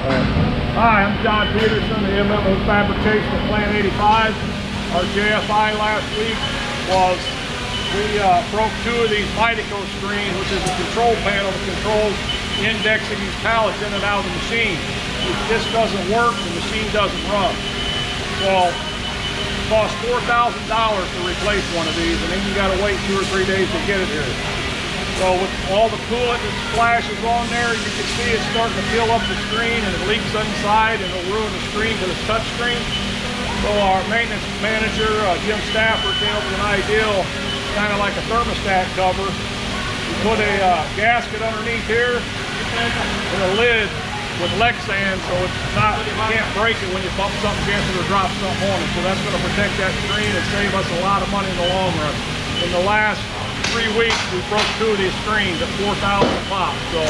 Hi, I'm John Peterson, the MMO Fabrication at Plant 85. Our JFI last week was we broke two of these Mitico screens, which is a control panel that controls indexing these pallets in and out of the machine. If this doesn't work, the machine doesn't run. So it costs $4,000 to replace one of these, and then you got to wait 2 or 3 days to get it here. So with all the coolant that splashes on there, you can see it's starting to fill up the screen, and it leaks inside, and it'll ruin the screen because it's touch screen. So our maintenance manager, Jim Stafford, came up with an idea, kind of like a thermostat cover. You put a gasket underneath here and a lid with Lexan, so it's not, you can't break it when you bump something against it or drop something on it. So that's going to protect that screen and save us a lot of money in the long run. In the last 3 weeks, we broke two of these screens at $4,000 a pop. So